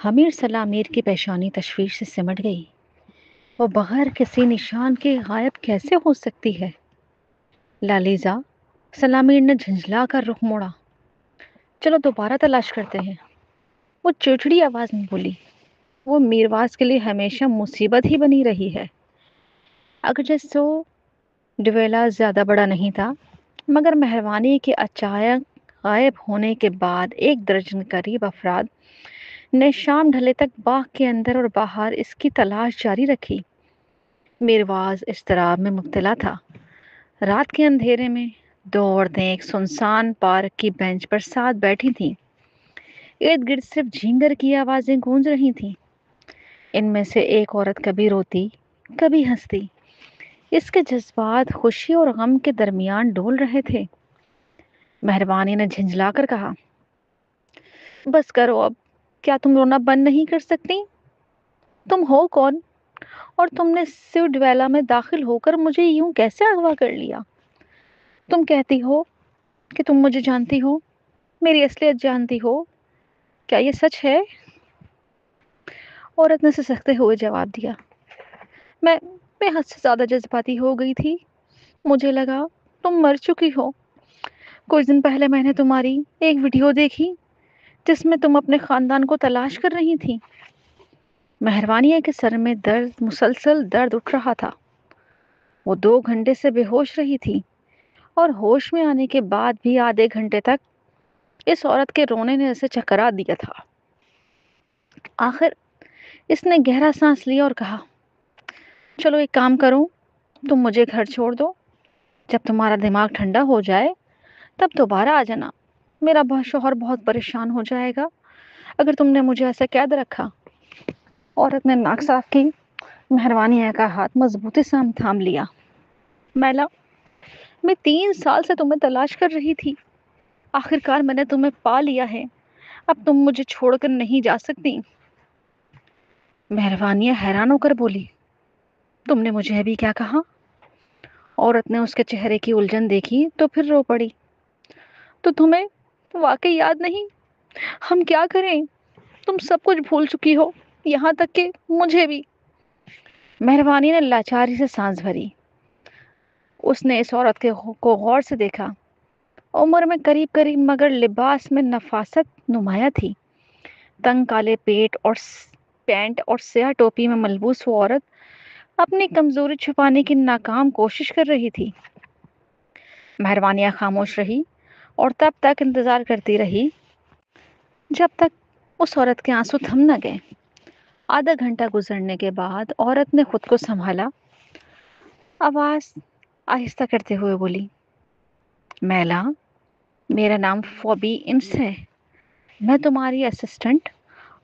حمیر سلامیر کی پیشانی تشویش سے سمٹ گئی۔ وہ بغیر کسی نشان کے غائب کیسے ہو سکتی ہے؟ لالیزا، سلامیر نے جھنجھلا کر رخ موڑا۔ چلو دوبارہ تلاش کرتے ہیں، وہ چڑچڑی آواز میں بولی۔ وہ میرواز کے لیے ہمیشہ مصیبت ہی بنی رہی ہے۔ اگرچہ سو ڈویلا زیادہ بڑا نہیں تھا، مگر مہربانی کے اچانک غائب ہونے کے بعد 1 درجن قریب افراد نے شام ڈھلے تک باغ کے اندر اور باہر اس کی تلاش جاری رکھی۔ میرواز اضطراب میں مبتلا تھا۔ رات کے اندھیرے میں 2 عورتیں ایک سنسان پارک کی بینچ پر ساتھ بیٹھی تھیں۔ ارد گرد صرف جھینگر کی آوازیں گونج رہی تھیں۔ ان میں سے ایک عورت کبھی روتی، کبھی ہنستی۔ اس کے جذبات خوشی اور غم کے درمیان ڈول رہے تھے۔ مہربانی نے جھنجھلا کر کہا، بس کرو اب، کیا تم رونا بند نہیں کر سکتی؟ تم ہو کون؟ اور تم نے سوڈ ویلا میں داخل ہو کر مجھے یوں کیسے اغوا کر لیا؟ تم کہتی ہو کہ تم مجھے جانتی ہو، میری اصلیت جانتی ہو، کیا یہ سچ ہے؟ عورت نے سسکتے ہوئے جواب دیا، میں میں حد سے زیادہ جذباتی ہو گئی تھی۔ مجھے لگا تم مر چکی ہو۔ کچھ دن پہلے میں نے تمہاری ایک ویڈیو دیکھی جس میں تم اپنے خاندان کو تلاش کر رہی تھی۔ مہربانی کے سر میں مسلسل درد اٹھ رہا تھا۔ وہ 2 گھنٹے سے بے ہوش رہی تھی، اور ہوش میں آنے کے بعد بھی آدھے گھنٹے تک اس عورت کے رونے نے اسے چکرا دیا تھا۔ آخر اس نے گہرا سانس لیا اور کہا، چلو ایک کام کرو، تم مجھے گھر چھوڑ دو۔ جب تمہارا دماغ ٹھنڈا ہو جائے تب دوبارہ آ جانا۔ میرا شوہر بہت پریشان ہو جائے گا اگر تم نے مجھے ایسے قید رکھا۔ عورت نے ناک صاف کی۔ مہربانی کا ہاتھ مضبوطی سے تھام لیا۔ میلا، میں 3 سال سے تمہیں تلاش کر رہی تھی۔ آخرکار میں نے تمہیں پا لیا ہے۔ اب تم مجھے چھوڑ کر نہیں جا سکتی۔ مہربانی حیران ہو کر بولی، تم نے مجھے ابھی کیا کہا؟ عورت نے اس کے چہرے کی الجھن دیکھی تو پھر رو پڑی۔ تو تمہیں واقعی یاد نہیں؟ ہم کیا کریں؟ تم سب کچھ بھول چکی ہو، یہاں تک کہ مجھے بھی۔ مہربانی نے لاچاری سے سانس بھری۔ اس نے اس عورت کو غور سے دیکھا۔ عمر میں قریب قریب مگر لباس میں نفاست نمایاں تھی۔ تنگ کالے پیٹ اور پینٹ اور سیاہ ٹوپی میں ملبوس وہ عورت اپنی کمزوری چھپانے کی ناکام کوشش کر رہی تھی۔ مہربانیاں خاموش رہی اور تب تک انتظار کرتی رہی جب تک اس عورت کے آنسو تھم نہ گئے۔ آدھا گھنٹہ گزرنے کے بعد عورت نے خود کو سنبھالا۔ آواز آہستہ کرتے ہوئے بولی، میلا، میرا نام فوبی امس ہے۔ میں تمہاری اسسٹنٹ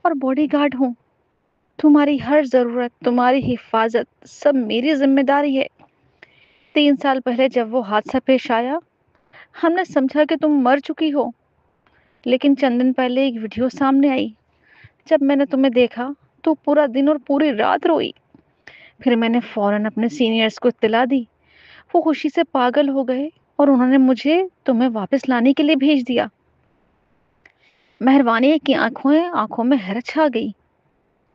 اور باڈی گارڈ ہوں۔ تمہاری ہر ضرورت، تمہاری حفاظت سب میری ذمہ داری ہے۔ 3 سال پہلے جب وہ حادثہ پیش آیا، ہم نے سمجھا کہ تم مر چکی ہو، لیکن چند دن پہلے ایک ویڈیو سامنے آئی۔ جب میں نے تمہیں دیکھا تو پورا دن اور پوری رات روئی۔ پھر میں نے فوراً اپنے سینئرز کو اطلاع دی۔ وہ خوشی سے پاگل ہو گئے اور انہوں نے مجھے تمہیں واپس لانے کے لیے بھیج دیا۔ مہربانی کی آنکھوں میں حیرت چھا گئی۔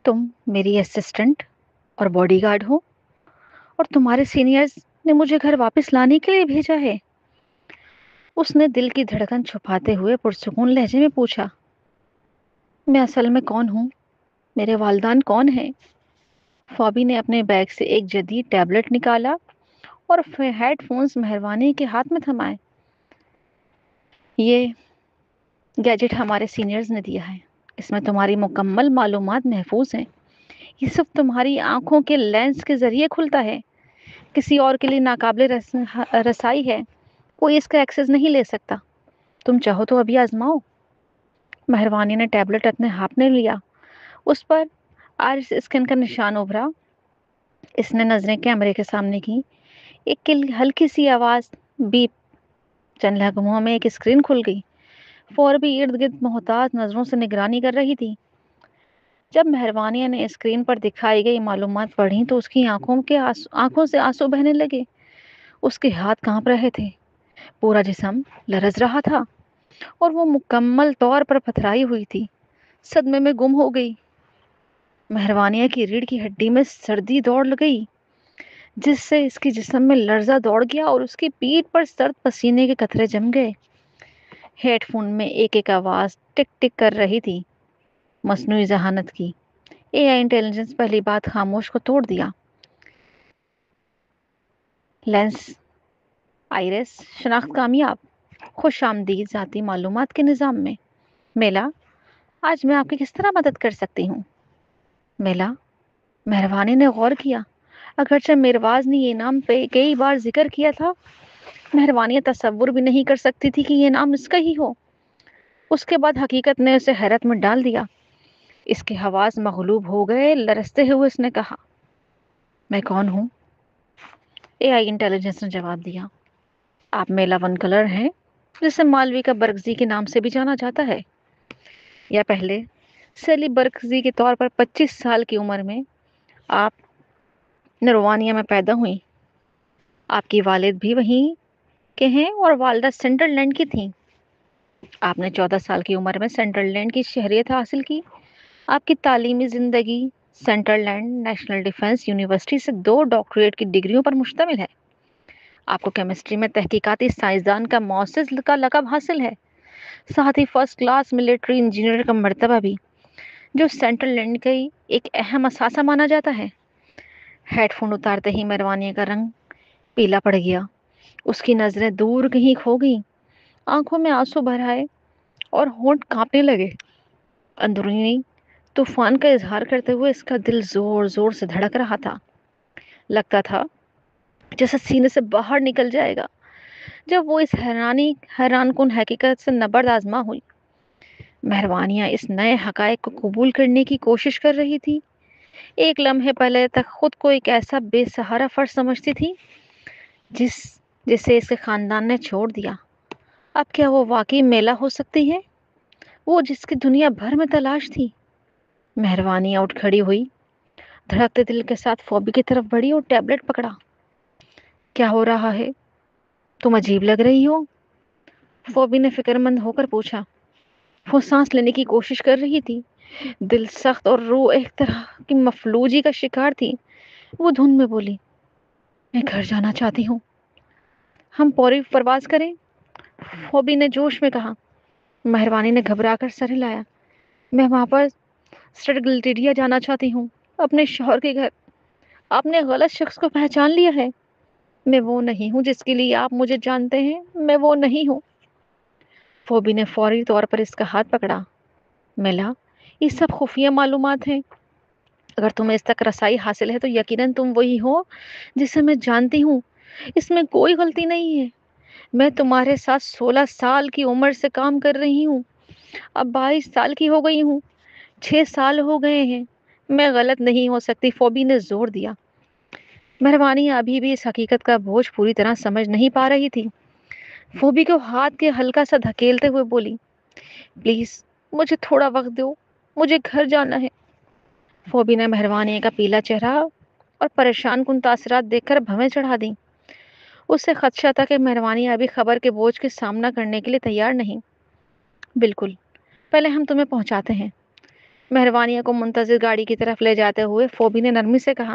تم میری اسسٹنٹ اور باڈی گارڈ ہو، اور تمہارے سینئرز نے مجھے گھر واپس لانے کے لیے بھیجا ہے؟ اس نے دل کی دھڑکن چھپاتے ہوئے پرسکون لہجے میں پوچھا، میں اصل میں کون ہوں؟ میرے والدین کون ہیں؟ فوبی نے اپنے بیگ سے ایک جدید ٹیبلٹ نکالا اور ہیڈ فونز مہربانی کے ہاتھ میں تھمائے۔ یہ گیجٹ ہمارے سینئرز نے دیا ہے۔ اس میں تمہاری مکمل معلومات محفوظ ہیں۔ یہ صرف تمہاری آنکھوں کے لینس کے ذریعے کھلتا ہے۔ کسی اور کے لیے ناقابل رسائی ہے۔ کوئی اس کا ایکسس نہیں لے سکتا۔ تم چاہو تو ابھی آزماؤ۔ مہربانی نے ٹیبلٹ اپنے ہاتھ میں لیا۔ اس پر آئرس اسکین کا نشان ابھرا۔ اس نے نظریں کیمرے کے سامنے کی۔ ایک ہلکی سی آواز، بیپ۔ چند لمحوں میں ایک اسکرین کھل گئی۔ فور بھی ارد گرد محتاط نظروں سے نگرانی کر رہی تھی۔ جب مہربانی نے اسکرین پر دکھائی گئی معلومات پڑھی تو اس کی آنکھوں سے آنسو بہنے لگے۔ اس کے ہاتھ کانپ رہے تھے، پورا جسم لرز رہا تھا، اور وہ مکمل طور پر پتھرائی ہوئی تھی، صدمے میں گم ہو گئی۔ مہروانیہ کی ریڑھ کی ہڈی میں سردی دوڑ گئی، جس سے اس کی جسم میں لرزہ دوڑ گیا اور اس کی پیٹھ پر سرد پسینے کے قطرے جم گئے۔ ہیڈ فون میں ایک ایک آواز ٹک ٹک کر رہی تھی، مصنوعی ذہانت کی۔ اے آئی انٹیلیجنس پہلی بات خاموش کو توڑ دیا۔ لینس آئرس شناخت کامیاب، خوش آمدید ذاتی معلومات کے نظام میں۔ میلا، آج میں آپ کی کس طرح مدد کر سکتی ہوں؟ میلا، مہروانی نے غور کیا۔ اگرچہ میرواز نے یہ نام پہ کئی بار ذکر کیا تھا، مہروانی تصور بھی نہیں کر سکتی تھی کہ یہ نام اس کا ہی ہو۔ اس کے بعد حقیقت نے اسے حیرت میں ڈال دیا۔ اس کے حواس مغلوب ہو گئے، لرزتے ہوئے اس نے کہا، میں کون ہوں؟ اے آئی انٹیلیجنس نے جواب دیا، آپ میلا ون کلر ہیں، جسے مالوی کا برگزی کے نام سے بھی جانا جاتا ہے۔ یا پہلے سیلی برگزی کے طور پر 25 سال کی عمر میں آپ نروانیہ میں پیدا ہوئی۔ آپ کی والد بھی وہیں کے ہیں اور والدہ سینٹرل لینڈ کی تھیں۔ آپ نے 14 سال کی عمر میں سینٹرل لینڈ کی شہریت حاصل کی۔ آپ کی تعلیمی زندگی Central Land National Defence University سے 2 ڈاکٹریٹ کی ڈگریوں پر مشتمل ہے۔ آپ کو کیمسٹری میں تحقیقاتی سائنسدان کا موسس کا لقب حاصل ہے، ساتھ ہی فرسٹ کلاس ملٹری انجینئر کا مرتبہ بھی، جو سینٹرل لینڈ کا ایک اہم اثاثہ مانا جاتا ہے۔ ہیڈ فون اتارتے ہی مہروانی کا رنگ پیلا پڑ گیا، اس کی نظریں دور کہیں کھو گئیں، آنکھوں میں آنسو بھر آئے اور ہونٹ کانپنے لگے۔ اندرونی طوفان کا اظہار کرتے ہوئے اس کا دل زور زور سے دھڑک رہا تھا، لگتا تھا جیسے سینے سے باہر نکل جائے گا جب وہ اس حیران کن حقیقت سے نبرد آزما ہوئی۔ مہروانیاں اس نئے حقائق کو قبول کرنے کی کوشش کر رہی تھی۔ ایک لمحے پہلے تک خود کو ایک ایسا بے سہارا فرد سمجھتی تھی جسے اس کے خاندان نے چھوڑ دیا۔ اب کیا وہ واقعی میلا ہو سکتی ہے، وہ جس کی دنیا بھر میں تلاش تھی؟ مہروانیاں اٹھ کھڑی ہوئی، دھڑکتے دل کے ساتھ فوبی کی طرف بڑھی اور ٹیبلٹ پکڑا۔ کیا ہو رہا ہے؟ تم عجیب لگ رہی ہو، فوبی نے فکر مند ہو کر پوچھا۔ وہ سانس لینے کی کوشش کر رہی تھی، دل سخت اور روح ایک طرح کی مفلوجی کا شکار تھی۔ وہ دھن میں بولی، میں گھر جانا چاہتی ہوں، ہم پوری پرواز کریں؟ فوبی نے جوش میں کہا۔ مہروانی نے گھبرا کر سر ہلایا، میں وہاں پر سٹرگلٹیڈیا جانا چاہتی ہوں، اپنے شوہر کے گھر۔ آپ نے غلط شخص کو پہچان لیا ہے، میں وہ نہیں ہوں جس کے لیے آپ مجھے جانتے ہیں، میں وہ نہیں ہوں۔ فوبی نے فوری طور پر اس کا ہاتھ پکڑا۔ میلا، یہ سب خفیہ معلومات ہیں، اگر تمہیں اس تک رسائی حاصل ہے تو یقیناً تم وہی ہو جسے میں جانتی ہوں۔ اس میں کوئی غلطی نہیں ہے، میں تمہارے ساتھ 16 سال کی عمر سے کام کر رہی ہوں، اب 22 سال کی ہو گئی ہوں، 6 سال ہو گئے ہیں، میں غلط نہیں ہو سکتی، فوبی نے زور دیا۔ مہروانی ابھی بھی اس حقیقت کا بوجھ پوری طرح سمجھ نہیں پا رہی تھی۔ فوبی کو ہاتھ کے ہلکا سا دھکیلتے ہوئے بولی، پلیز مجھے تھوڑا وقت دو، مجھے گھر جانا ہے۔ فوبی نے مہروانی کا پیلا چہرہ اور پریشان کن تاثرات دیکھ کر بھویں چڑھا دیں۔ اس سے خدشہ تھا کہ مہروانی ابھی خبر کے بوجھ کے سامنا کرنے کے لیے تیار نہیں۔ بالکل، پہلے ہم تمہیں پہنچاتے ہیں۔ مہروانیہ کو منتظر گاڑی کی طرف لے جاتے ہوئے فوبی نے نرمی سے کہا،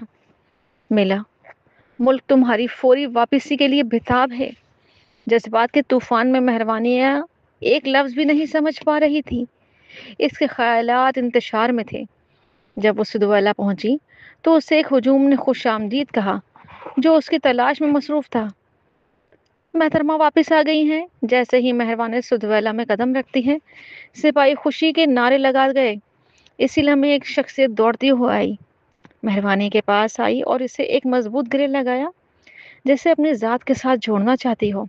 میلا، ملک تمہاری فوری واپسی کے لیے بےتاب ہے۔ جذبات کے طوفان میں مہروانیہ ایک لفظ بھی نہیں سمجھ پا رہی تھی، اس کے خیالات انتشار میں تھے۔ جب وہ سدویلا پہنچی تو اسے ایک ہجوم نے خوش آمدید کہا جو اس کی تلاش میں مصروف تھا۔ محترمہ واپس آ گئی ہیں۔ جیسے ہی مہروانی سدویلا میں قدم رکھتی ہے، سپاہی خوشی کے نعرے لگا گئے۔ اسی لمحے ایک شخصیت دوڑتی ہوئی آئی، مہروانی کے پاس آئی اور اسے ایک مضبوط گلے لگایا جیسے اپنی ذات کے ساتھ جوڑنا چاہتی ہو۔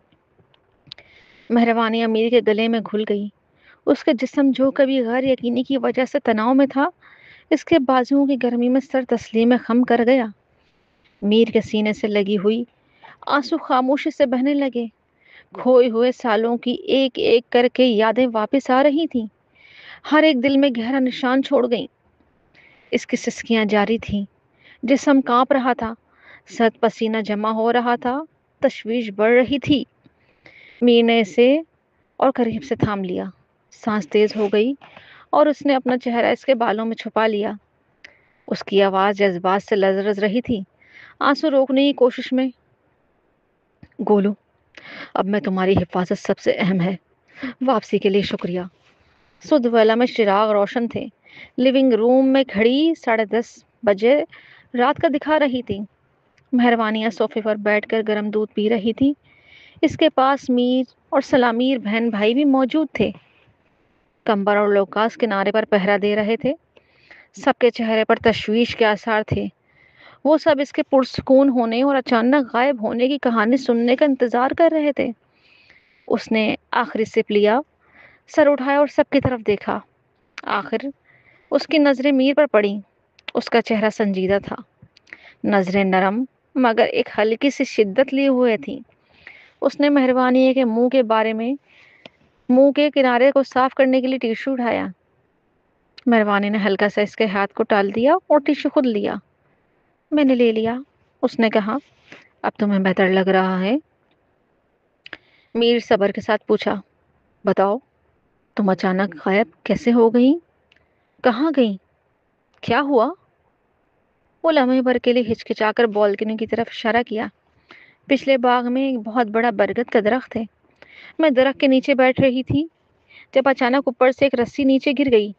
مہروانی امیر کے گلے میں گھل گئی، اس کے جسم جو کبھی غیر یقینی کی وجہ سے تناؤ میں تھا، اس کے بازوؤں کی گرمی میں سر تسلیم میں خم کر گیا۔ میر کے سینے سے لگی ہوئی آنسو خاموشی سے بہنے لگے، کھوئے ہوئے سالوں کی ایک ایک کر کے یادیں واپس آ رہی تھیں، ہر ایک دل میں گہرا نشان چھوڑ گئیں۔ اس کی سسکیاں جاری تھیں، جسم کانپ رہا تھا، سرد پسینہ جمع ہو رہا تھا، تشویش بڑھ رہی تھی۔ میر نے اسے اور قریب سے تھام لیا، سانس تیز ہو گئی اور اس نے اپنا چہرہ اس کے بالوں میں چھپا لیا۔ اس کی آواز جذبات سے لرز رہی تھی، آنسو روکنے کی کوشش میں۔ گولو، اب میں تمہاری حفاظت سب سے اہم ہے۔ واپسی کے لیے شکریہ۔ سدھ والا میں چراغ روشن تھے۔ لیونگ روم میں کھڑی 10:30 بجے رات کا دکھا رہی تھی۔ مہروانیاں صوفے پر بیٹھ کر گرم دودھ پی رہی تھی۔ اس کے پاس میر اور سلامیر بہن بھائی بھی موجود تھے۔ کمبر اور لوکاس کنارے پر پہرا دے رہے تھے۔ سب کے چہرے پر تشویش کے آثار تھے۔ وہ سب اس کے پرسکون ہونے اور اچانک غائب ہونے کی کہانی سننے کا انتظار کر رہے تھے۔ اس نے آخری سپ لیا، سر اٹھایا اور سب کی طرف دیکھا۔ آخر اس کی نظریں میر پر پڑیں۔ اس کا چہرہ سنجیدہ تھا، نظریں نرم مگر ایک ہلکی سی شدت لیے ہوئے تھیں۔ اس نے مہربانی کے منہ کے کنارے کو صاف کرنے کے لیے ٹیشو اٹھایا۔ مہربانی نے ہلکا سا اس کے ہاتھ کو ٹال دیا اور ٹیشو خود لیا۔ میں نے لے لیا، اس نے کہا۔ اب تمہیں بہتر لگ رہا ہے؟ میر صبر کے ساتھ پوچھا۔ بتاؤ، تم اچانک غائب کیسے ہو گئیں؟ کہاں گئیں؟ کیا ہوا؟ وہ لمحے بھر کے لیے ہچکچا کر بالکنی کی طرف اشارہ کیا۔ پچھلے باغ میں ایک بہت بڑا برگد کا درخت ہے۔ میں درخت کے نیچے بیٹھ رہی تھی جب اچانک اوپر سے ایک رسی نیچے گر گئی۔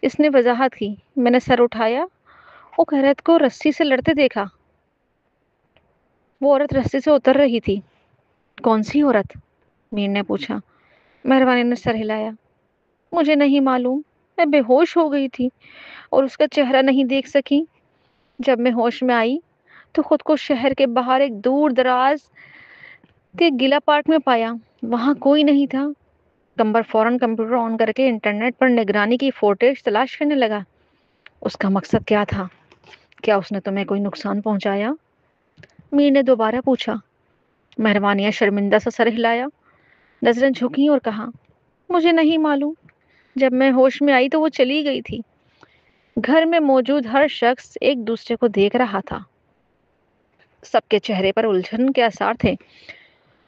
اس نے وضاحت کی۔ میں نے سر اٹھایا اور خیرت کو رسی سے لڑتے دیکھا۔ وہ عورت رسی سے اتر رہی تھی۔ کون سی عورت؟ میر نے پوچھا۔ مہربانی نے سر ہلایا۔ مجھے نہیں معلوم، میں بے ہوش ہو گئی تھی اور اس کا چہرہ نہیں دیکھ سکی۔ جب میں ہوش میں آئی تو خود کو شہر کے باہر ایک دور دراز کے گلا پارک میں پایا۔ وہاں کوئی نہیں تھا۔ کمبر فوراً کمپیوٹر آن کر کے انٹرنیٹ پر نگرانی کی فوٹیج تلاش کرنے لگا۔ اس کا مقصد کیا تھا؟ کیا اس نے تمہیں کوئی نقصان پہنچایا؟ میر نے دوبارہ پوچھا۔ مہربانیاں شرمندہ سا سر ہلایا، نظریں جھکیں اور کہا، مجھے نہیں معلوم۔ جب میں ہوش میں آئی تو وہ چلی گئی تھی۔ گھر میں موجود ہر شخص ایک دوسرے کو دیکھ رہا تھا۔ سب کے چہرے پر الجھن کے آثار تھے۔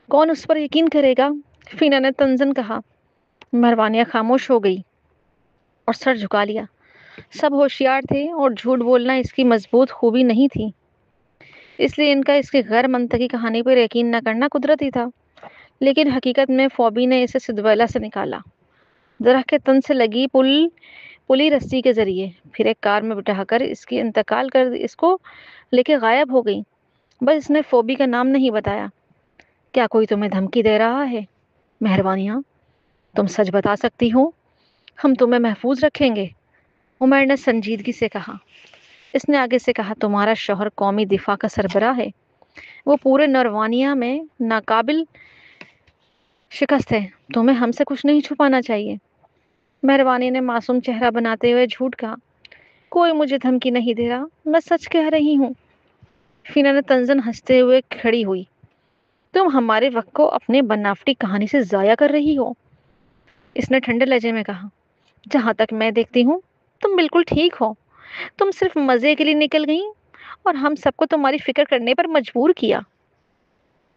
کون اس پر یقین کرے گا؟ فینا نے تنزن کہا۔ مہربانیاں خاموش ہو گئی اور سر جھکا لیا۔ سب ہوشیار تھے اور جھوٹ بولنا اس کی مضبوط خوبی نہیں تھی، اس لیے ان کا اس کی غیر منطقی کہانی پر یقین نہ کرنا قدرتی تھا۔ لیکن حقیقت میں فوبی نے اسے سدویلا سے نکالا، درخت کے تن سے لگی پلی رسی کے ذریعے، پھر ایک کار میں بٹھا کر اس کی انتقال کر اس کو لے کے غائب ہو گئی۔ بس اس نے فوبی کا نام نہیں بتایا۔ کیا کوئی تمہیں دھمکی دے رہا ہے؟ مہربانیاں، تم سچ بتا سکتی ہو؟ ہم تمہیں محفوظ رکھیں گے، عمر نے سنجیدگی سے کہا۔ اس نے آگے سے کہا، تمہارا شوہر قومی دفاع کا سربراہ ہے، وہ پورے نروانیا میں ناقابل شکست ہے، تمہیں ہم سے کچھ نہیں چھپانا چاہیے۔ مہربانی نے معصوم چہرہ بناتے ہوئے جھوٹ کہا، کوئی مجھے دھمکی نہیں دے رہا، میں سچ کہہ رہی ہوں۔ فینا نے تنزن ہنستے ہوئے کھڑی ہوئی۔ تم ہمارے وقت کو اپنے بنافٹی کہانی سے ضائع کر رہی ہو، اس نے ٹھنڈے لہجے میں کہا۔ جہاں تک میں دیکھتی ہوں تم بالکل ٹھیک ہو، تم صرف مزے کے لیے نکل گئیں اور ہم سب کو تمہاری فکر کرنے پر مجبور کیا۔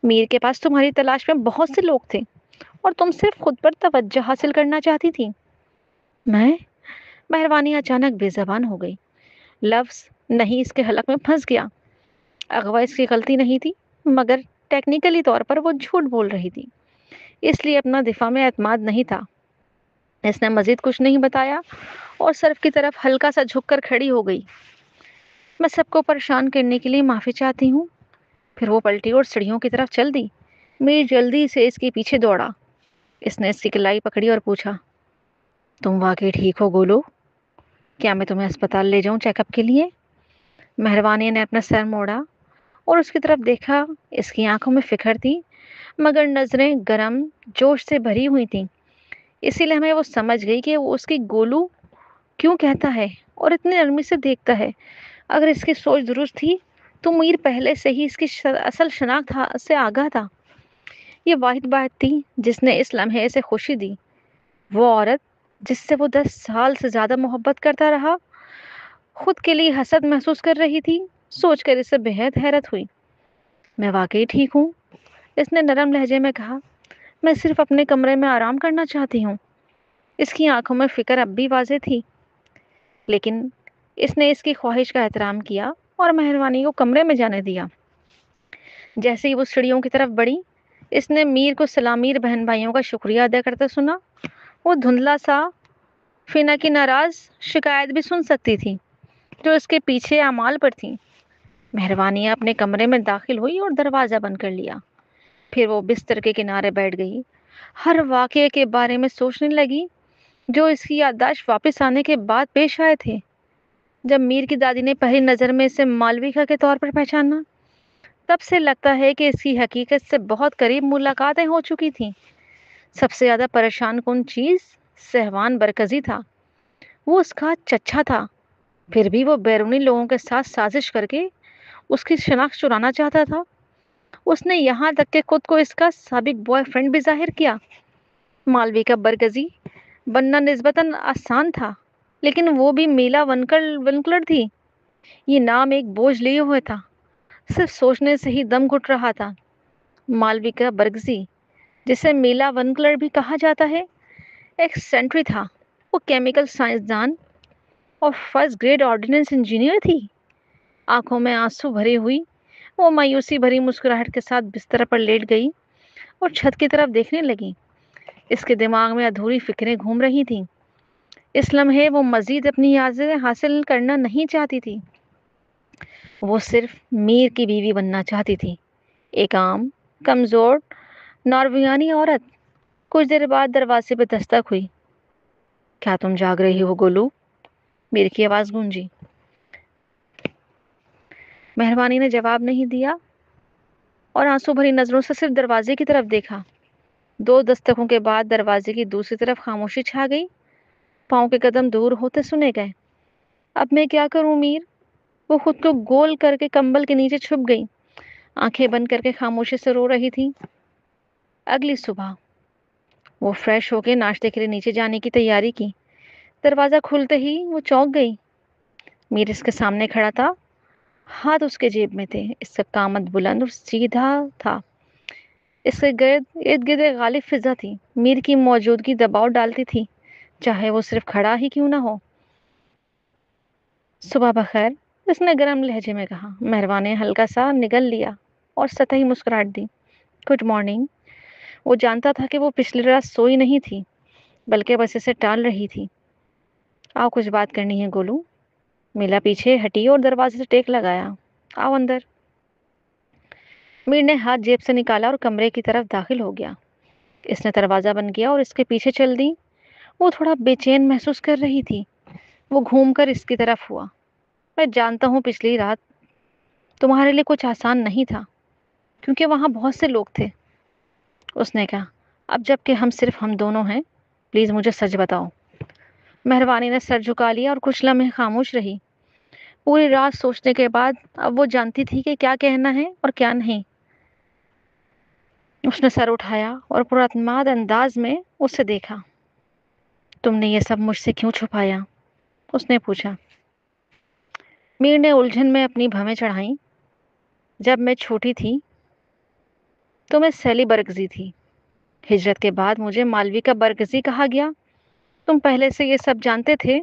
میر کے پاس تمہاری تلاش میں بہت سے لوگ تھے اور تم صرف خود پر توجہ حاصل کرنا چاہتی تھی۔ میں؟ مہربانی اچانک بے زبان ہو گئی۔ لفظ نہیں اس کے حلق میں پھنس گیا۔ اغوا اس کی غلطی نہیں تھی، مگر ٹیکنیکلی طور پر وہ جھوٹ بول رہی تھی، اس لیے اپنا دفاع میں اعتماد نہیں تھا۔ اس نے مزید کچھ نہیں بتایا اور سرف کی طرف ہلکا سا جھک کر کھڑی ہو گئی۔ میں سب کو پریشان کرنے کے لیے معافی چاہتی ہوں۔ پھر وہ پلٹی اور سیڑھیوں کی طرف چل دی۔ میر جلدی سے اس کے پیچھے دوڑا۔ اس نے اس کی کلائی پکڑی اور پوچھا، تم واقعی ٹھیک ہو گولو؟ کیا میں تمہیں اسپتال لے جاؤں چیک اپ کے لیے؟ مہربانی نے اپنا سر موڑا اور اس کی طرف دیکھا۔ اس کی آنکھوں میں فکر تھی مگر نظریں گرم جوش سے بھری ہوئی تھیں، اسی لیے ہمیں وہ سمجھ گئی کہ وہ اس کی گولو کیوں کہتا ہے اور اتنی نرمی سے دیکھتا ہے۔ اگر اس کی سوچ درست تھی تو میر پہلے سے ہی اس کی اصل شناخت سے آگاہ تھا۔ یہ واحد بات تھی جس نے اس لمحے سے خوشی دی۔ وہ عورت جس سے وہ 10 سال سے زیادہ محبت کرتا رہا، خود کے لیے حسد محسوس کر رہی تھی۔ سوچ کر اسے بےحد حیرت ہوئی۔ میں واقعی ٹھیک ہوں، اس نے نرم لہجے میں کہا۔ میں صرف اپنے کمرے میں آرام کرنا چاہتی ہوں۔ اس کی آنکھوں میں فکر اب بھی واضح تھی، لیکن اس نے اس کی خواہش کا احترام کیا اور مہروانی کو کمرے میں جانے دیا۔ جیسے ہی وہ سیڑھیوں کی طرف بڑھی، اس نے میر کو سلامیر بہن بھائیوں کا شکریہ ادا کرتے سنا۔ وہ دھندلا سا فینا کی ناراض شکایت بھی سن سکتی تھی جو اس کے پیچھے اعمال پر تھی۔ مہروانی اپنے کمرے میں داخل ہوئی اور دروازہ بند کر لیا۔ پھر وہ بستر کے کنارے بیٹھ گئی، ہر واقعے کے بارے میں سوچنے لگی جو اس کی یادداشت واپس آنے کے بعد پیش آئے تھے۔ جب میر کی دادی نے پہلی نظر میں اسے مالویکا کے طور پر پہچانا، تب سے لگتا ہے کہ اس کی حقیقت سے بہت قریب ملاقاتیں ہو چکی تھیں۔ سب سے زیادہ پریشان کن چیز سہوان برکزی تھا۔ وہ اس کا چچا تھا، پھر بھی وہ بیرونی لوگوں کے ساتھ سازش کر کے اس کی شناخت چرانا چاہتا تھا۔ اس نے یہاں تک کہ خود کو اس کا سابق بوائے فرینڈ بھی ظاہر کیا۔ مالویکا برکزی بننا نسبتاً آسان تھا، لیکن وہ بھی میلا ونکلر تھی۔ یہ نام ایک بوجھ لیے ہوئے تھا، صرف سوچنے سے ہی دم گھٹ رہا تھا۔ مالویکا برکزی، جسے میلا ونکلر بھی کہا جاتا ہے، ایک سینٹری تھا۔ وہ کیمیکل سائنسدان اور فرسٹ گریڈ آرڈیننس انجینئر تھی۔ آنکھوں میں آنسو بھری ہوئی وہ مایوسی بھری مسکراہٹ کے ساتھ بستر پر لیٹ گئی اور چھت کی طرف دیکھنے لگی۔ اس کے دماغ میں ادھوری فکریں گھوم رہی تھیں۔ اس لمحے وہ مزید اپنی یادیں حاصل کرنا نہیں چاہتی تھی۔ وہ صرف میر کی بیوی بننا چاہتی تھی، ایک عام کمزور نارویانی عورت۔ کچھ دیر بعد دروازے پہ دستک ہوئی۔ کیا تم جاگ رہی ہو گولو؟ میر کی آواز گونجی۔ مہروانی نے جواب نہیں دیا اور آنسو بھری نظروں سے صرف دروازے کی طرف دیکھا۔ 2 دستکوں کے بعد دروازے کی دوسری طرف خاموشی چھا گئی۔ پاؤں کے قدم دور ہوتے سنے گئے۔ اب میں کیا کروں میر؟ وہ خود کو گول کر کے کمبل کے نیچے چھپ گئی، آنکھیں بند کر کے خاموشی سے رو رہی تھی۔ اگلی صبح وہ فریش ہو کے ناشتے کے لیے نیچے جانے کی تیاری کی۔ دروازہ کھلتے ہی وہ چونک گئی۔ میر اس کے سامنے کھڑا تھا، ہاتھ اس کے جیب میں تھے۔ اس کا قامت بلند اور سیدھا تھا۔ اس کے ارد گرد ایک غالب فضا تھی، میر کی موجودگی دباؤ ڈالتی تھی، چاہے وہ صرف کھڑا ہی کیوں نہ ہو۔ صبح بخیر، اس نے گرم لہجے میں کہا۔ مہروانی نے ہلکا سا نگل لیا اور سطحی مسکراہٹ دی۔ Good morning. وہ جانتا تھا کہ وہ پچھلی رات سوئی نہیں تھی، بلکہ بس اسے ٹال رہی تھی۔ آؤ کچھ بات کرنی ہے گولو۔ میلا پیچھے ہٹی اور دروازے سے ٹیک لگایا۔ آؤ اندر۔ میر نے ہاتھ جیب سے نکالا اور کمرے کی طرف داخل ہو گیا۔ اس نے دروازہ بند کیا اور اس کے پیچھے چل دی۔ وہ تھوڑا بے چین محسوس کر رہی تھی۔ وہ گھوم کر اس کی طرف ہوا۔ میں جانتا ہوں پچھلی رات تمہارے لیے کچھ آسان نہیں تھا، کیونکہ وہاں بہت سے لوگ تھے۔ اس نے کہا، اب جب کہ ہم دونوں ہیں، پلیز مجھے سچ بتاؤ۔ مہروانی نے سر جھکا لیا اور کچھ لمحے خاموش رہی۔ پوری رات سوچنے کے بعد اب وہ جانتی تھی کہ کیا کہنا ہے اور کیا نہیں۔ اس نے سر اٹھایا اور پراعتماد انداز میں اسے دیکھا۔ تم نے یہ سب مجھ سے کیوں چھپایا؟ اس نے پوچھا۔ میر نے الجھن میں اپنی بھویں چڑھائیں۔ جب میں چھوٹی تھی تو میں سیلی برکزی تھی۔ ہجرت کے بعد مجھے مالویکا برکزی کہا گیا۔ تم پہلے سے یہ سب جانتے تھے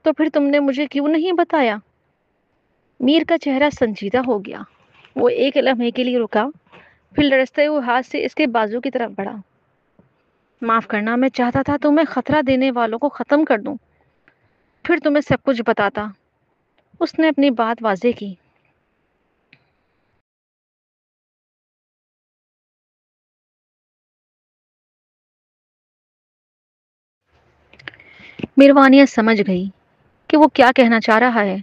تو پھر تم نے مجھے کیوں نہیں بتایا؟ میر کا چہرہ سنجیدہ ہو گیا۔ وہ ایک لمحے کے لیے رکا، پھر لرزتے ہوئے ہاتھ سے اس کے بازو کی طرف بڑھا۔ معاف کرنا، میں چاہتا تھا تمہیں خطرہ دینے والوں کو ختم کر دوں، پھر تمہیں سب کچھ بتاتا۔ اس نے اپنی بات واضح کی۔ میروانیہ سمجھ گئی کہ وہ کیا کہنا چاہ رہا ہے۔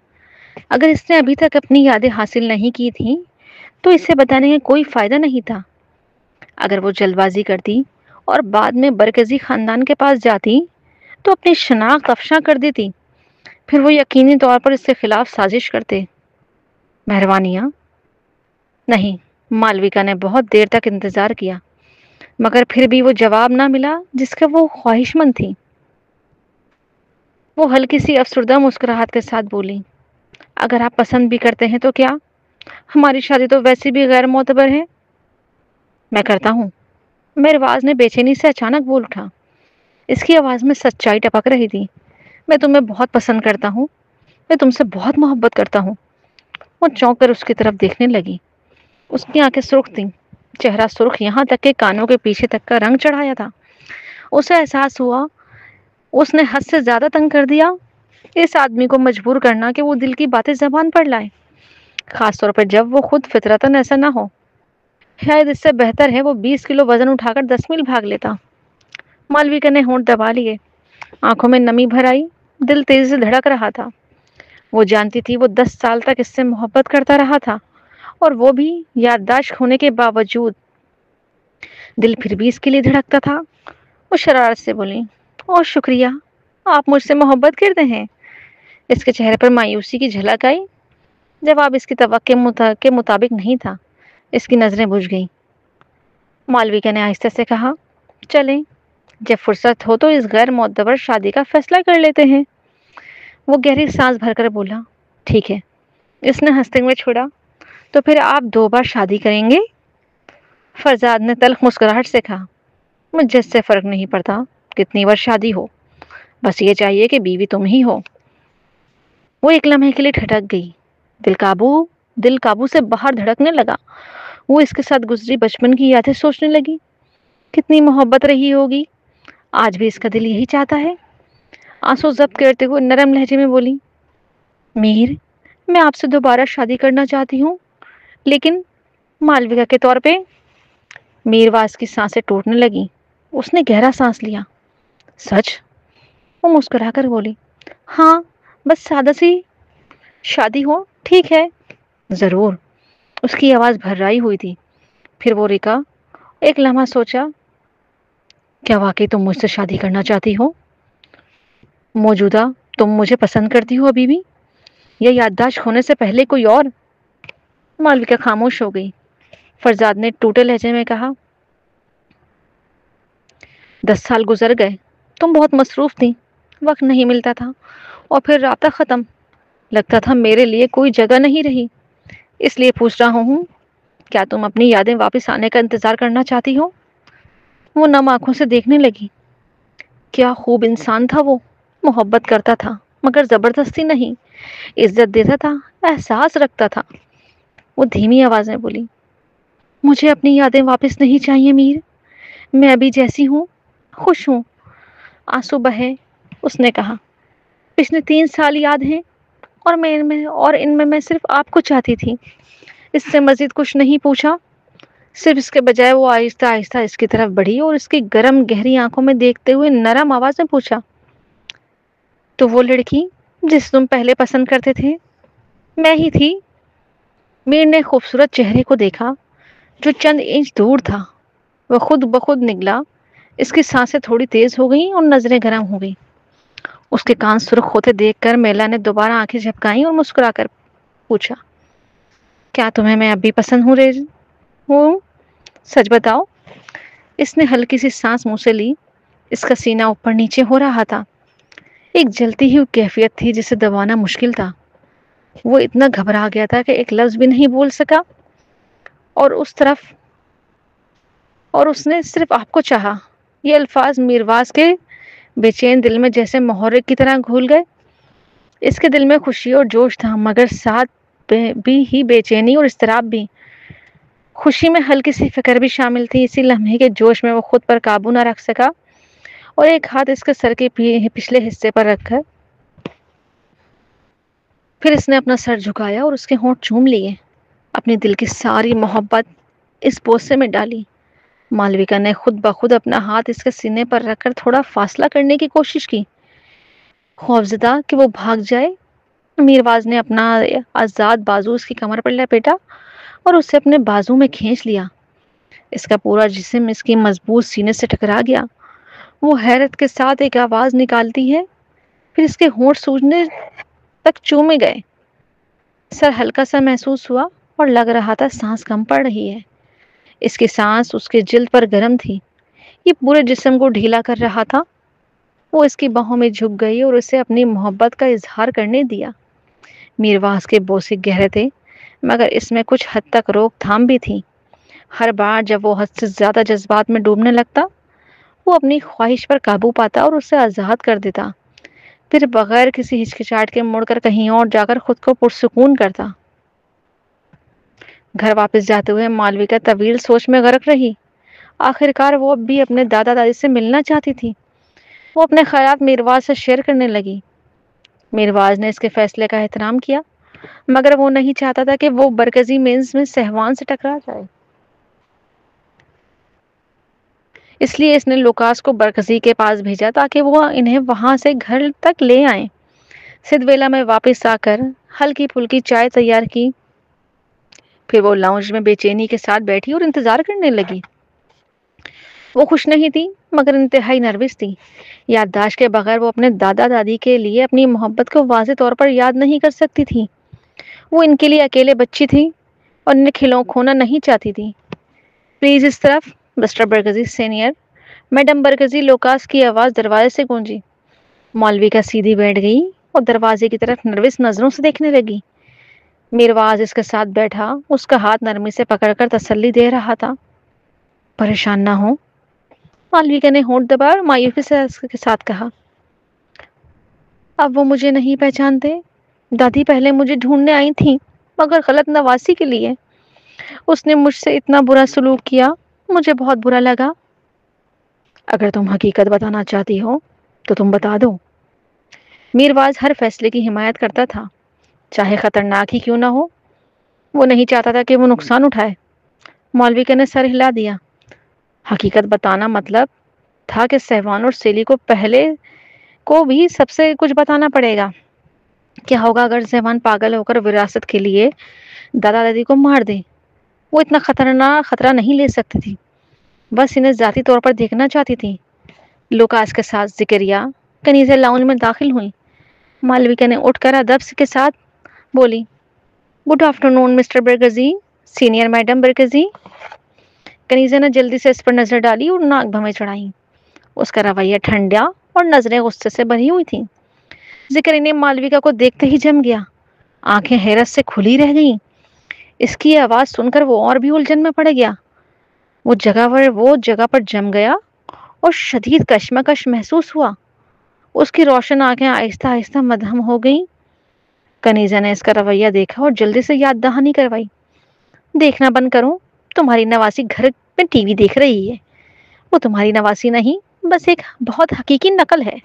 اگر اس نے ابھی تک اپنی یادیں حاصل نہیں کی تھیں تو اسے بتانے میں کوئی فائدہ نہیں تھا۔ اگر وہ جلد بازی کرتی اور بعد میں برکزی خاندان کے پاس جاتی تو اپنی شناخت افشاں کر دیتی، پھر وہ یقینی طور پر اس کے خلاف سازش کرتے۔ مہروانیہ نہیں۔ مالویکا نے بہت دیر تک انتظار کیا، مگر پھر بھی وہ جواب نہ ملا جس کا وہ خواہش مند تھی۔ وہ ہلکی سی افسردہ مسکراہٹ کے ساتھ بولی، اگر آپ پسند بھی کرتے ہیں تو کیا؟ ہماری شادی تو ویسی بھی غیر معتبر ہے۔ میں کرتا ہوں۔ مہرواز نے بے چینی سے اچانک بول اٹھا۔ اس کی آواز میں سچائی ٹپک رہی تھی۔ میں تمہیں بہت پسند کرتا ہوں میں تم سے بہت محبت کرتا ہوں۔ وہ چونک کر اس کی طرف دیکھنے لگی۔ اس کی آنکھیں سرخ تھیں، چہرہ سرخ، یہاں تک کہ کانوں کے پیچھے تک کا رنگ چڑھایا تھا۔ اسے احساس ہوا اس نے حد سے زیادہ تنگ کر دیا۔ اس آدمی کو مجبور کرنا کہ وہ دل کی باتیں زبان پر لائے، خاص طور پر جب وہ خود فطرتاً ایسا نہ ہو۔ شاید اس سے بہتر ہے وہ 20 کلو وزن اٹھا کر 10 میل بھاگ لیتا۔ مالویکا نے ہونٹ دبا لیے، آنکھوں میں نمی بھر آئی، دل تیزی سے دھڑک رہا تھا۔ وہ جانتی تھی وہ 10 سال تک اس سے محبت کرتا رہا تھا، اور وہ بھی یادداشت ہونے کے باوجود دل پھر بھی اس کے لیے دھڑکتا تھا۔ وہ شرارت سے بولی، اور شکریہ، آپ مجھ سے محبت کرتے ہیں؟ اس کے چہرے پر مایوسی کی جھلک آئی۔ جواب اس کی توقع کے مطابق نہیں تھا۔ اس کی نظریں بجھ گئیں۔ مالویکا نے آہستہ سے کہا، چلیں، جب فرصت ہو تو اس غیر معتبر شادی کا فیصلہ کر لیتے ہیں۔ وہ گہری سانس بھر کر بولا، ٹھیک ہے۔ اس نے ہنستے ہوئے چھوڑا، تو پھر آپ 2 بار شادی کریں گے؟ فرزاد نے تلخ مسکراہٹ سے کہا، مجھے اس سے فرق نہیں پڑتا کتنی بار شادی ہو، بس یہ چاہیے کہ بیوی تم ہی ہو۔ وہ ایک لمحے کے لیے ٹھٹک گئی۔ دل قابو سے باہر دھڑکنے لگا۔ وہ اس کے ساتھ گزری بچپن کی یادیں سوچنے لگی۔ کتنی محبت رہی ہوگی، آج بھی اس کا دل یہی چاہتا ہے۔ آنسو ضبط کرتے ہوئے نرم لہجے میں بولی، میر، میں آپ سے 2 بار شادی کرنا چاہتی ہوں، لیکن مالویکا کے طور پہ۔ میرواز کی سانسیں ٹوٹنے لگی۔ اس نے گہرا سانس لیا۔ سچ؟ وہ مسکرا کر بولی، ہاں، بس سادہ سی شادی ہو، ٹھیک ہے؟ ضرور۔ اس کی آواز بھررائی ہوئی تھی۔ پھر وہ رکا، ایک لمحہ سوچا، کیا واقعی تم مجھ سے شادی کرنا چاہتی ہو؟ موجودہ تم مجھے پسند کرتی ہو ابھی بھی، یا یادداشت ہونے سے پہلے کوئی اور؟ مالویکا خاموش ہو گئی۔ فرزاد نے ٹوٹے لہجے میں کہا، 10 سال گزر گئے، تم بہت مصروف تھی، وقت نہیں ملتا تھا، اور پھر رابطہ ختم۔ لگتا تھا میرے لیے کوئی جگہ نہیں رہی، اس لیے پوچھ رہا ہوں، کیا تم اپنی یادیں واپس آنے کا انتظار کرنا چاہتی ہو؟ وہ نم آنکھوں سے دیکھنے لگی۔ کیا خوب انسان تھا وہ، محبت کرتا تھا مگر زبردستی نہیں، عزت دیتا تھا، احساس رکھتا تھا۔ وہ دھیمی آواز میں بولی، مجھے اپنی یادیں واپس نہیں چاہیے میر، میں ابھی جیسی ہوں خوش ہوں۔ آنسو بہے، اس نے کہا، پچھلے 3 سال یاد ہیں، اور ان میں میں صرف آپ کو چاہتی تھی۔ اس سے مزید کچھ نہیں پوچھا، صرف اس کے بجائے وہ آہستہ آہستہ اس کی طرف بڑھی اور اس کی گرم گہری آنکھوں میں دیکھتے ہوئے نرم آواز میں پوچھا، تو وہ لڑکی جس تم پہلے پسند کرتے تھے، میں ہی تھی؟ میر نے خوبصورت چہرے کو دیکھا جو چند انچ دور تھا۔ وہ خود بخود نگلا۔ اس کی سانسیں تھوڑی تیز ہو گئیں اور نظریں گرم ہو گئیں۔ اس کے کان سرخ ہوتے دیکھ کر میلا نے دوبارہ آنکھیں جھپکائیں اور مسکرا کر پوچھا، کیا تمہیں میں اب بھی پسند ہوں؟ سچ بتاؤ۔ اس نے ہلکی سی سانس منہ سے لی۔ اس کا سینہ اوپر نیچے ہو رہا تھا۔ ایک جلتی ہوئی کیفیت تھی جسے دبانا مشکل تھا۔ وہ اتنا گھبرا گیا تھا کہ ایک لفظ بھی نہیں بول سکا، اور اس نے صرف آپ کو چاہا۔ یہ الفاظ میرواز کے بے چین دل میں جیسے محرک کی طرح گھول گئے۔ اس کے دل میں خوشی اور جوش تھا، مگر ساتھ بھی ہی بے چینی اور اضطراب بھی۔ خوشی میں ہلکی سی فکر بھی شامل تھی۔ اسی لمحے کے جوش میں وہ خود پر قابو نہ رکھ سکا اور ایک ہاتھ اس کے سر کے پچھلے حصے پر رکھ کر پھر اس نے اپنا سر جھکایا اور اس کے ہونٹ چوم لیے۔ اپنی دل کی ساری محبت اس بوسے میں ڈالی۔ مالویکا نے خود بخود اپنا ہاتھ اس کے سینے پر رکھ کر تھوڑا فاصلہ کرنے کی کوشش کی، خوفزدہ کہ وہ بھاگ جائے۔ میرواز نے اپنا آزاد بازو اس کی کمر پر لپیٹا اور اسے اپنے بازو میں کھینچ لیا۔ اس کا پورا جسم اس کی مضبوط سینے سے ٹکرا گیا۔ وہ حیرت کے ساتھ ایک آواز نکالتی ہے، پھر اس کے ہونٹ سوجنے تک چومے گئے۔ سر ہلکا سا محسوس ہوا اور لگ رہا تھا سانس کم پڑ رہی ہے۔ اس کی سانس اس کے جلد پر گرم تھی، یہ پورے جسم کو ڈھیلا کر رہا تھا۔ وہ اس کی باہوں میں جھک گئی اور اسے اپنی محبت کا اظہار کرنے دیا۔ میرواز کے بوسے گہرے تھے، مگر اس میں کچھ حد تک روک تھام بھی تھی۔ ہر بار جب وہ حد سے زیادہ جذبات میں ڈوبنے لگتا، وہ اپنی خواہش پر قابو پاتا اور اسے آزاد کر دیتا۔ پھر بغیر کسی ہچکچاہٹ کے مڑ کر کہیں اور جا کر خود کو پرسکون کرتا۔ گھر واپس جاتے ہوئے مالویکا طویل سوچ میں غرق رہی۔ آخر کار وہ اب بھی اپنے دادا دادی سے ملنا چاہتی تھی۔ وہ اپنے خیالات میرواز سے شیئر کرنے لگی۔ میرواز نے اس کے فیصلے کا احترام کیا، مگر وہ نہیں چاہتا تھا کہ وہ برکزی مینز میں سہوان سے ٹکرا جائے۔ اس لیے اس نے لوکاس کو برکزی کے پاس بھیجا تاکہ وہ انہیں وہاں سے گھر تک لے آئیں۔ سدویلا میں واپس آ کر ہلکی پھلکی چائے تیار کی، پھر وہ لاؤنج میں بے چینی کے ساتھ بیٹھی اور انتظار کرنے لگی۔ وہ خوش نہیں تھی مگر انتہائی نروس تھی۔ یادداشت کے بغیر وہ اپنے دادا دادی کے لیے اپنی محبت کو واضح طور پر یاد نہیں کر سکتی تھی۔ وہ ان کے لیے اکیلے بچی تھی اور انہیں کھونا نہیں چاہتی تھی۔ پلیز اس طرف، mister Barakzai senior, madam برگزی، Lucas کی آواز دروازے سے گونجی۔ مالویکا سیدھی بیٹھ گئی اور دروازے کی طرف نروس نظروں سے دیکھنے لگی۔ میرواز اس کے ساتھ بیٹھا اس کا ہاتھ نرمی سے پکڑ کر تسلی دے رہا تھا۔ پریشان نہ ہو، مالویکا نے ہونٹ دبایا اور مایوسی سے کے ساتھ کہا۔ اب وہ مجھے نہیں پہچانتے۔ دادی پہلے مجھے ڈھونڈنے آئی تھیں مگر غلط نواسی کے لیے۔ اس نے مجھ سے اتنا برا سلوک کیا، مجھے بہت برا لگا۔ اگر تم حقیقت بتانا چاہتی ہو تو تم بتا دو۔ میرواز ہر فیصلے کی حمایت کرتا تھا، چاہے خطرناک ہی کیوں نہ ہو۔ وہ نہیں چاہتا تھا کہ وہ نقصان اٹھائے۔ مالویکا نے سر ہلا دیا۔ حقیقت بتانا مطلب تھا کہ سہوان اور سیلی کو پہلے کو بھی سب سے کچھ بتانا پڑے گا۔ کیا ہوگا اگر سہوان پاگل ہو کر وراثت کے لیے دادا دادی کو مار دے؟ وہ اتنا خطرناک خطرہ نہیں لے سکتی تھی، بس انہیں ذاتی طور پر دیکھنا چاہتی تھی۔ لوکاس کے ساتھ ذکریہ کنیزہ لاؤنج میں داخل ہوئی۔ مالویکا نے اٹھ کر ادب کے ساتھ بولی، good afternoon mister Barakzai, senior madam Barakzai. Kaneeza نے جلدی سے اس پر نظر ڈالی اور ناک بھویں چڑھائیں۔ اس کا رویہ ٹھنڈا اور نظریں غصے سے بھری ہوئی تھیں۔ ذکریہ نے مالویکا کو دیکھتے ہی جم گیا، آنکھیں حیرت سے کھلی رہ گئیں۔ اس کی آواز سن کر وہ اور بھی الجھن میں پڑ گیا۔ وہ جگہ پر جم گیا اور شدید کشمکش محسوس ہوا۔ اس کی روشن آنکھیں آہستہ آہستہ مدھم ہو گئیں۔ کنیزہ نے اس کا رویہ دیکھا اور جلدی سے یاد دہانی کروائی۔ دیکھنا بند کرو، تمہاری نواسی گھر میں ٹی وی دیکھ رہی ہے۔ وہ تمہاری نواسی نہیں، بس ایک بہت حقیقی نقل ہے۔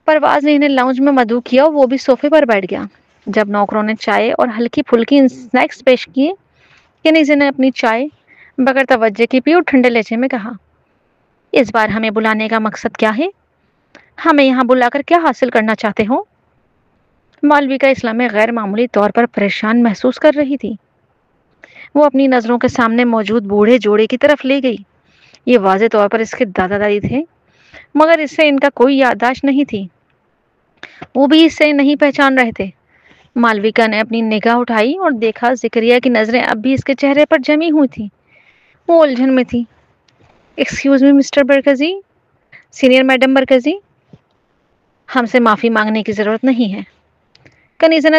پرواز نے انہیں لاؤنج میں مدعو کیا اور وہ بھی صوفے پر بیٹھ گیا۔ جب نوکروں نے چائے اور ہلکی پھلکی اسنیکس پیش کیے، کنیزہ نے اپنی چائے بغیر توجہ کی پی اور ٹھنڈے لہجے میں کہا، اس بار ہمیں بلانے کا مقصد کیا ہے؟ ہمیں یہاں بلا کر کیا حاصل کرنا چاہتے ہو؟ مالویکا اسلام میں غیر معمولی طور پر پریشان محسوس کر رہی تھی۔ وہ اپنی نظروں کے سامنے موجود بوڑھے جوڑے کی طرف لے گئی۔ یہ واضح طور پر اس کے دادا دادی تھے، مگر اس سے ان کا کوئی یادداشت نہیں تھی۔ وہ بھی اس سے نہیں پہچان رہے تھے۔ مالویکا نے اپنی نگاہ اٹھائی اور دیکھا ذکریہ کی نظریں اب بھی اس کے چہرے پر جمی ہوئی تھیں۔ وہ الجھن میں تھی۔ Excuse me mister Barakzai, senior madam Barakzai, ہم سے معافی مانگنے کی ضرورت نہیں ہے، کنیزہ نے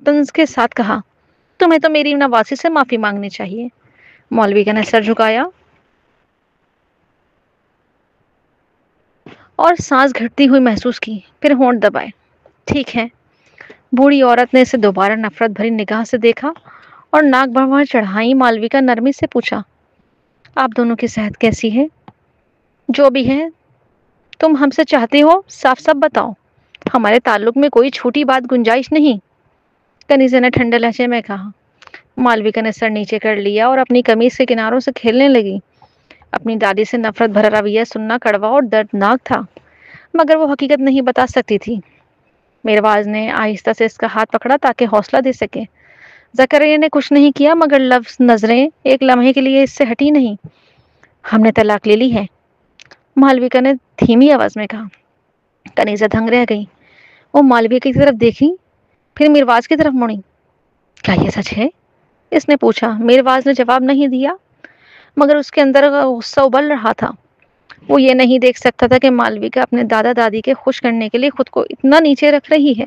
طنز کے ساتھ کہا۔ تمہیں تو میری نواسی سے معافی مانگنی چاہیے۔ مالویکا نے سر جھکایا اور سانس گھٹتی ہوئی محسوس کی، پھر ہونٹ دبائے۔ ٹھیک ہے۔ بوڑھی عورت نے اسے دوبارہ نفرت بھری نگاہ سے دیکھا اور ناک بھنواں چڑھائی۔ مالویکا نرمی سے پوچھا، آپ دونوں کی صحت کیسی ہے؟ جو بھی ہے تم ہم سے چاہتے ہو صاف صاف بتاؤ، ہمارے تعلق میں کوئی چھوٹی بات گنجائش نہیں، کنیزہ نے ٹھنڈے لہجے میں کہا۔ مالویکا نے سر نیچے کر لیا اور اپنی قمیض کے کناروں سے کھیلنے لگی۔ اپنی دادی سے نفرت بھرا رویہ سننا کڑوا اور دردناک تھا، مگر وہ حقیقت نہیں بتا سکتی تھی۔ میرواز نے آہستہ سے اس کا ہاتھ پکڑا تاکہ حوصلہ دے سکے۔ زکریا نے کچھ نہیں کیا مگر لفظ نظریں ایک لمحے کے لیے اس سے ہٹی نہیں۔ ہم نے طلاق لے لی ہے، مالویکا نے دھیمی آواز میں کہا۔ کنیزہ دھنگ رہ گئی۔ وہ مالویکا کی طرف دیکھی، پھر میرواز کی طرف مڑی۔ کیا یہ سچ ہے؟ اس نے پوچھا۔ میرواز نے جواب نہیں دیا، مگر اس کے اندر غصہ ابل رہا تھا۔ وہ یہ نہیں دیکھ سکتا تھا کہ مالویکا اپنے دادا دادی کے خوش کرنے کے لیے خود کو اتنا نیچے رکھ رہی ہے۔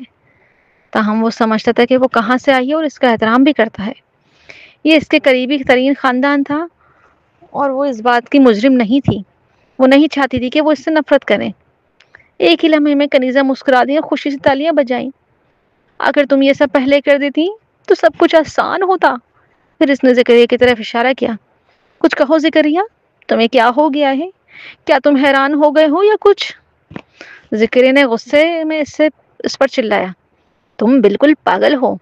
تاہم وہ سمجھتا تھا کہ وہ کہاں سے آئی ہے اور اس کا احترام بھی کرتا ہے۔ یہ اس کے قریبی ترین خاندان تھا اور وہ اس بات کی مجرم نہیں تھی۔ وہ نہیں چاہتی تھی کہ وہ اس سے نفرت کریں۔ ایک ہی لمحے میں کنیزہ مسکرا دی اور خوشی سے تالیاں بجائیں۔ اگر تم یہ سب پہلے کر دیتی تو سب کچھ آسان ہوتا۔ پھر اس نے زکریا کی طرف اشارہ کیا۔ کچھ کہو زکریا، تمہیں کیا ہو گیا ہے؟ کیا تم حیران ہو گئے ہو یا کچھ؟ زکریا نے غصے میں اس پر چلایا۔ تم بالکل پاگل ہو،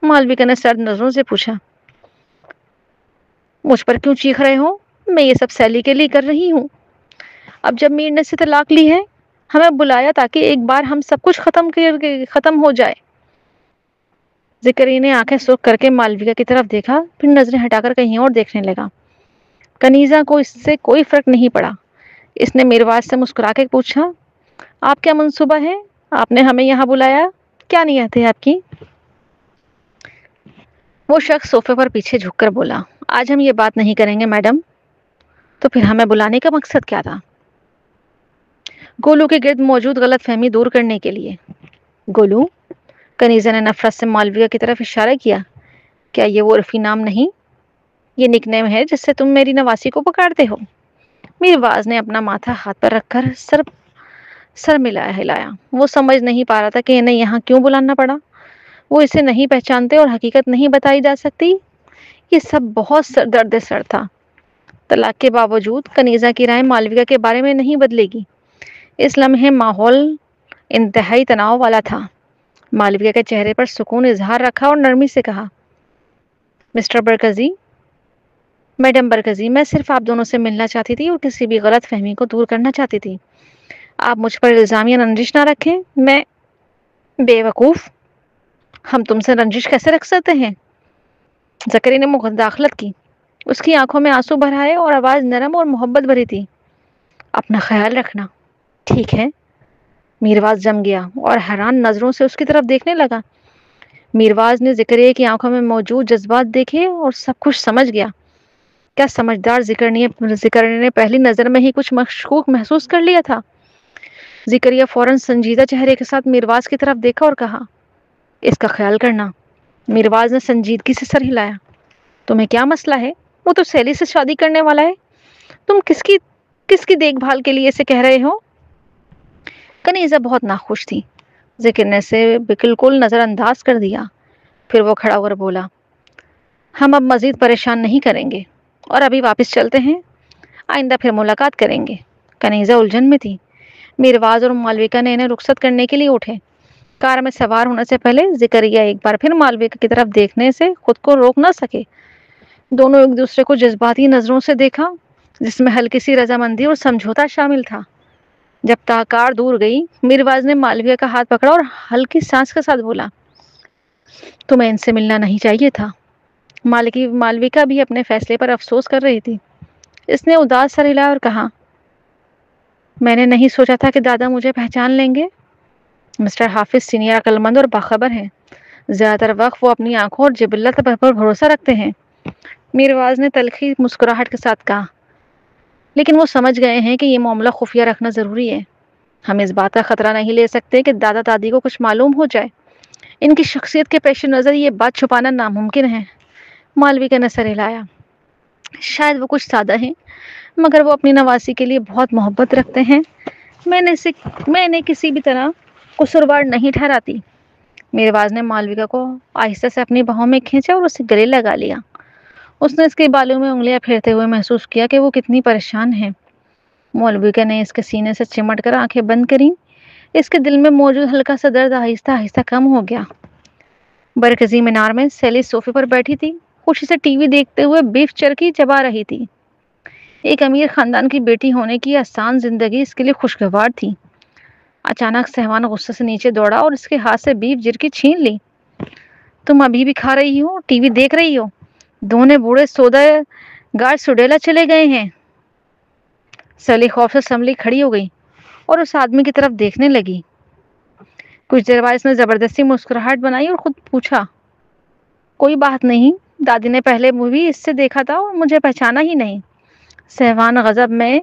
مالویکا نے سرد نظروں سے پوچھا۔ مجھ پر کیوں چیخ رہے ہو؟ میں یہ سب سیلی کے لیے کر رہی ہوں۔ اب جب میر نے سے طلاق لی ہے، ہمیں بلایا تاکہ ایک بار ہم سب کچھ ختم ہو جائے۔ زکریا نے آنکھیں سرخ کر کے مالویکا کی طرف دیکھا، پھر نظریں ہٹا کر کہیں اور دیکھنے لگا۔ کنیزہ کو اس سے کوئی فرق نہیں پڑا۔ اس نے میرواز سے مسکرا کے پوچھا، آپ کیا منصوبہ ہے؟ آپ نے ہمیں یہاں بلایا، کیا نیت ہے آپ کی؟ وہ شخص صوفے پر پیچھے جھک کر بولا، آج ہم یہ بات نہیں کریں گے میڈم۔ تو پھر ہمیں بلانے کا مقصد کیا تھا؟ گولو کے گرد موجود غلط فہمی دور کرنے کے لیے۔ گولو؟ کنیزہ نے نفرت سے مالویہ کی طرف اشارہ کیا۔ کیا یہ وہ عرفی نام نہیں؟ یہ نک نیم ہے جس سے تم میری نواسی کو پکارتے ہو۔ میرواز نے اپنا ماتھا ہاتھ پر رکھ کر سر ہلایا۔ وہ سمجھ نہیں پا رہا تھا کہ انہیں یہاں کیوں بلانا پڑا۔ وہ اسے نہیں پہچانتے اور حقیقت نہیں بتائی جا سکتی۔ یہ سب بہت درد سر تھا۔ طلاق کے باوجود کنیزہ کی رائے مالویہ کے بارے میں نہیں بدلے گی۔ اس لمحے ماحول انتہائی تناؤ والا تھا۔ مالویہ کے چہرے پر سکون اظہار رکھا اور نرمی سے کہا، مسٹر برکزی، میڈم برکزی، میں صرف آپ دونوں سے ملنا چاہتی تھی اور کسی بھی غلط فہمی کو دور کرنا چاہتی تھی۔ آپ مجھ پر الزامیہ رنجش نہ رکھیں۔ میں بے وقوف، ہم تم سے رنجش کیسے رکھ سکتے ہیں؟ زکریا نے مداخلت کی۔ اس کی آنکھوں میں آنسو بھر آئے اور آواز نرم اور محبت بھری تھی۔ اپنا خیال رکھنا، ٹھیک ہے؟ میرواز جم گیا اور حیران نظروں سے اس کی طرف دیکھنے لگا۔ میرواز نے زکریا کی آنکھوں میں موجود جذبات دیکھے اور سب کچھ سمجھ گیا۔ کیا سمجھدار زکریا نے پہلی نظر میں ہی کچھ مشکوک محسوس کر لیا تھا؟ زکریا فوراً سنجیدہ چہرے کے ساتھ میرواز کی طرف دیکھا اور کہا، اس کا خیال کرنا۔ میرواز نے سنجیدگی سے سر ہلایا۔ تمہیں کیا مسئلہ ہے؟ وہ تو سیلی سے شادی کرنے والا ہے۔ تم کس کی دیکھ بھال کے لیے اسے کہہ رہے ہو؟ کنیزہ بہت ناخوش تھی۔ ذکر نے اسے بالکل نظر انداز کر دیا۔ پھر وہ کھڑا ہو کر بولا، ہم اب مزید پریشان نہیں کریں گے اور ابھی واپس چلتے ہیں۔ آئندہ پھر ملاقات کریں گے۔ کنیزہ الجھن میں تھی۔ میرواز اور مالویکا نے انہیں رخصت کرنے کے لیے اٹھے۔ کار میں سوار ہونے سے پہلے زکریا ایک بار پھر مالویکا کی طرف دیکھنے سے خود کو روک نہ سکے۔ دونوں ایک دوسرے کو جذباتی نظروں سے دیکھا، جس میں ہلکی سی رضامندی اور سمجھوتا شامل تھا۔ جب کار دور گئی، میرواز نے مالویہ کا ہاتھ پکڑا اور ہلکی سانس کے ساتھ بولا، تمہیں ان سے ملنا نہیں چاہیے تھا۔ مالویکا بھی اپنے فیصلے پر افسوس کر رہی تھی۔ اس نے اداس سر ہلایا اور کہا، میں نے نہیں سوچا تھا کہ دادا مجھے پہچان لیں گے۔ مسٹر حافظ سینئر عقلمند اور باخبر ہیں۔ زیادہ تر وقت وہ اپنی آنکھوں اور جبلت پر بھروسہ رکھتے ہیں۔ میرواز نے تلخی مسکراہٹ کے ساتھ کہا، لیکن وہ سمجھ گئے ہیں کہ یہ معاملہ خفیہ رکھنا ضروری ہے۔ ہم اس بات کا خطرہ نہیں لے سکتے کہ دادا دادی کو کچھ معلوم ہو جائے۔ ان کی شخصیت کے پیش نظر یہ بات چھپانا ناممکن ہے۔ مالویکا نے سر ہلایا۔ شاید وہ کچھ سادہ ہیں، مگر وہ اپنی نواسی کے لیے بہت محبت رکھتے ہیں۔ میں انہیں کسی بھی طرح قصوروار نہیں ٹھہراتی۔ میرواز نے مالویکا کو آہستہ سے اپنی باہوں میں کھینچا اور اسے گلے لگا لیا۔ اس نے اس کے بالوں میں انگلیاں پھیرتے ہوئے محسوس کیا کہ وہ کتنی پریشان ہے۔ مالویکا نے اس کے سینے سے چمٹ کر آنکھیں بند کریں۔ اس کے دل میں موجود ہلکا سا درد آہستہ آہستہ کم ہو گیا۔ برکزی مینار میں سیلی صوفے پر بیٹھی تھی، خوشی سے ٹی وی دیکھتے ہوئے بیف چرکی چبا رہی تھی۔ ایک امیر خاندان کی بیٹی ہونے کی آسان زندگی اس کے لیے خوشگوار تھی۔ اچانک سہوان غصے سے نیچے دوڑا اور اس کے ہاتھ سے بیف جرکی چھین لی۔ تم ابھی بھی کھا رہی ہو، ٹی وی دیکھ رہی ہو؟ دونوں بوڑھے سودا گار سڈیلا چلے گئے ہیں۔ سیلی خوف سے سنبھلی کھڑی ہو گئی اور اس آدمی کی طرف دیکھنے لگی۔ کچھ دیر بعد اس نے زبردستی مسکراہٹ بنائی اور خود پوچھا، کوئی بات نہیں، دادی نے پہلے بھی اس سے دیکھا تھا اور مجھے پہچانا ہی نہیں۔ سہوان غضب میں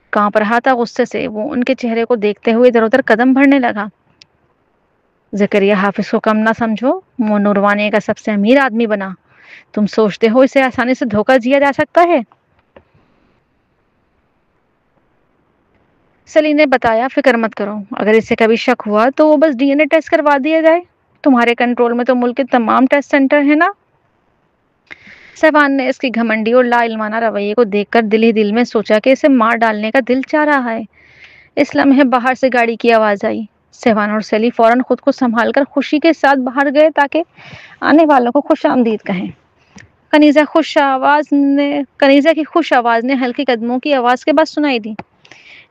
کانپ رہا تھا، غصے سے وہ ان کے چہرے کو دیکھتے ہوئے ادھر ادھر قدم بڑھنے لگا۔ زکریا حافظ کو کم نہ سمجھو، وہ نوروانیہ کا سب سے امیر آدمی بنا۔ تم سوچتے ہو اسے آسانی سے دھوکہ دیا جا سکتا ہے؟ سلی نے بتایا، فکر مت کرو، اگر اسے کبھی شک ہوا تو وہ بس ڈی این اے ٹیسٹ کروا دیا جائے، تمہارے کنٹرول میں تو ملک کے تمام ٹیسٹ سینٹر ہیں نا۔ سیوان نے اس کی گھمنڈی اور لا علمانہ رویے کو دیکھ کر دل ہی دل میں سوچا کہ اسے مار ڈالنے کا دل چاہ رہا ہے۔ اس لمحے باہر سے گاڑی کی آواز آئی۔ سیوان اور سیلی فوراً خود کو سنبھال کر خوشی کے ساتھ باہر گئے تاکہ آنے والوں کو خوش آمدید کہیں۔ کنیزہ کی خوش آواز نے ہلکی قدموں کی آواز کے بعد سنائی دی۔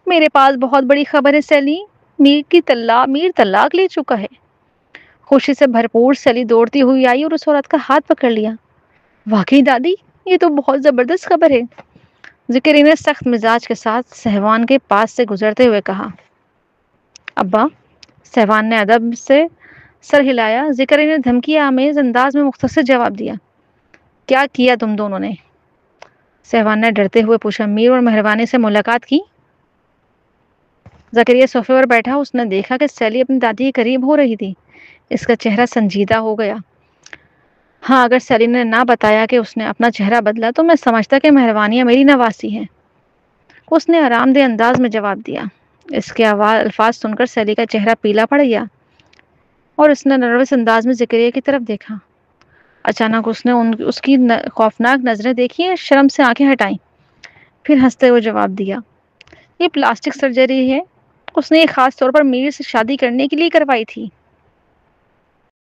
میرے پاس بہت بڑی خبر ہے سیلی، میر طلاق لے چکا ہے۔ خوشی سے بھرپور سیلی دوڑتی ہوئی آئی اور اس عورت کا ہاتھ پکڑ لیا۔ واقعی دادی، یہ تو بہت زبردست خبر ہے، ذکری نے سخت مزاج کے ساتھ سہوان کے پاس سے گزرتے ہوئے کہا۔ ابا، سہوان نے ادب سے سر ہلایا۔ ذکری نے دھمکی آمیز انداز میں مختصر جواب دیا۔ کیا کیا تم دونوں نے؟ سہوان نے ڈرتے ہوئے پوچھا۔ میر اور مہربانی سے ملاقات کی۔ زکریا صوفے پر بیٹھا، اس نے دیکھا کہ سیلی اپنی دادی کے قریب ہو رہی تھی۔ اس کا چہرہ سنجیدہ ہو گیا۔ ہاں، اگر سیلی نے نہ بتایا کہ اس نے اپنا چہرہ بدلا تو میں سمجھتا کہ مہربانیاں میری نواسی ہیں، اس نے آرام دہ انداز میں جواب دیا۔ اس کے الفاظ سن کر سیلی کا چہرہ پیلا پڑ گیا اور اس نے نروس انداز میں زکریا کی طرف دیکھا۔ اچانک اس نے اس کی خوفناک نظریں دیکھی، شرم سے آنکھیں ہٹائیں، پھر ہنستے ہوئے جواب دیا۔ یہ پلاسٹک سرجری ہے، اس نے یہ خاص طور پر میر سے شادی کرنے کے لیے کروائی تھی۔